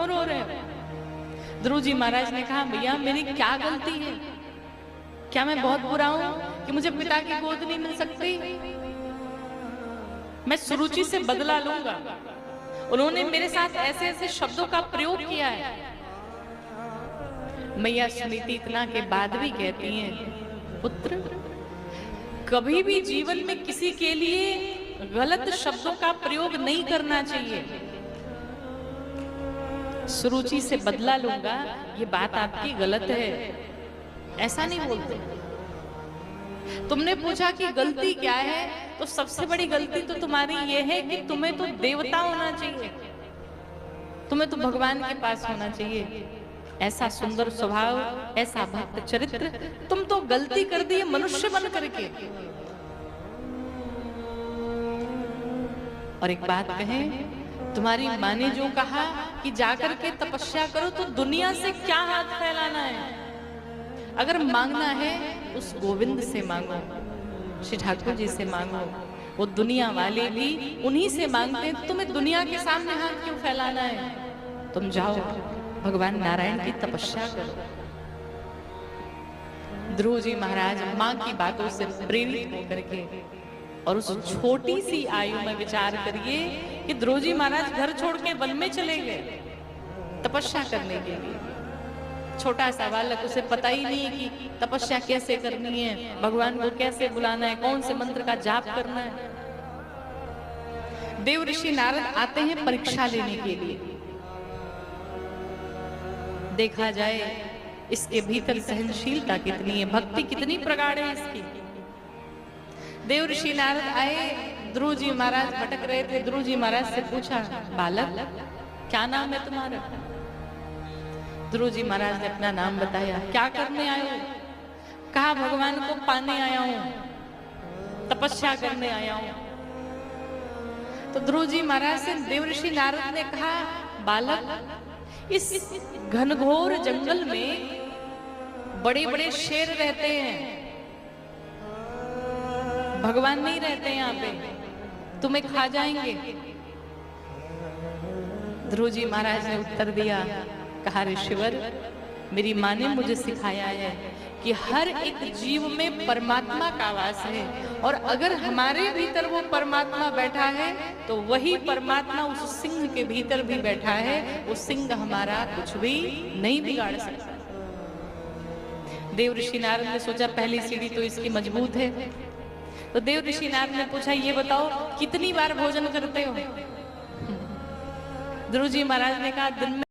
रो रहे हो? ध्रुव जी महाराज ने कहा, भैया मेरी क्या गलती है? क्या मैं बहुत बुरा हूं कि मुझे पिता की गोद नहीं मिल सकती? मैं सुरुचि से बदला लूंगा। उन्होंने मेरे साथ ऐसे ऐसे शब्दों का प्रयोग किया है। मैया सुनीति इतना के बाद भी कहती हैं, पुत्र कभी भी जीवन में किसी के लिए गलत शब्दों का प्रयोग नहीं करना चाहिए। सुरुचि से बदला लूंगा, ये बात आपकी गलत है, ऐसा नहीं बोलते। तुमने पूछा कि गलती क्या है, तो सबसे बड़ी गलती तो तुम्हारी ये है कि तुम्हें तो देवता होना चाहिए, तुम्हें तो भगवान के पास होना चाहिए। ऐसा सुंदर स्वभाव, ऐसा भक्त चरित्र, तुम तो गलती कर दी मनुष्य बन करके। और एक बात कहें, तुम्हारी माँ ने जो कहा कि जाकर के तपस्या करो, तो दुनिया से क्या हाथ फैलाना है? अगर मांगना है उस गोविंद से मांगो, श्री ठाकुर जी से मांगो। वो दुनिया वाले भी उन्हीं से मांगते हैं, तुम्हें दुनिया के सामने हाथ क्यों फैलाना है? तुम जाओ भगवान नारायण की तपस्या करो। ध्रुव जी महाराज माँ की बातों से प्रेरित होकर के, और उस छोटी सी आयु में विचार करिए कि ध्रुव जी महाराज घर छोड़ के वन में चले गए तपस्या करने के लिए। छोटा सा बालक, उसे पता ही नहीं कि तपस्या कैसे करनी है, भगवान को कैसे बुलाना है, कौन से मंत्र का जाप करना है। देव ऋषि नारद आते हैं परीक्षा लेने के लिए। देखा जाए इसके भीतर सहनशीलता कितनी है, भक्ति कितनी प्रगाढ़ है इसकी। देव ऋषि नारद आए, ध्रुव जी महाराज भटक रहे थे। ध्रुव जी महाराज से पूछा, बालक क्या नाम है तुम्हारा? ध्रुव जी महाराज ने अपना नाम बताया। क्या करने आए हो? कहा भगवान को पाने आया हूं, तपस्या करने आया हूं। तो ध्रुव जी महाराज से देव ऋषि नारद ने कहा, बालक इस घनघोर जंगल में बड़े बड़े शेर रहते हैं, भगवान नहीं रहते यहाँ पे, तुम्हें खा जाएंगे। ध्रुव जी महाराज ने उत्तर दिया, कहा ऋषिवर मेरी माँ ने मुझे सिखाया है कि हर एक जीव में परमात्मा का वास है, और अगर हमारे भीतर वो परमात्मा बैठा है तो वही परमात्मा उस सिंह के भीतर भी बैठा है। वो सिंह हमारा कुछ भी नहीं बिगाड़ सकता। देव ऋषि नारद ने सोचा पहली सीढ़ी तो इसकी मजबूत है। तो देव ऋषि नारद ने पूछा, ये बताओ कितनी बार भोजन करते हो? ध्रुव जी महाराज ने कहा, दिन में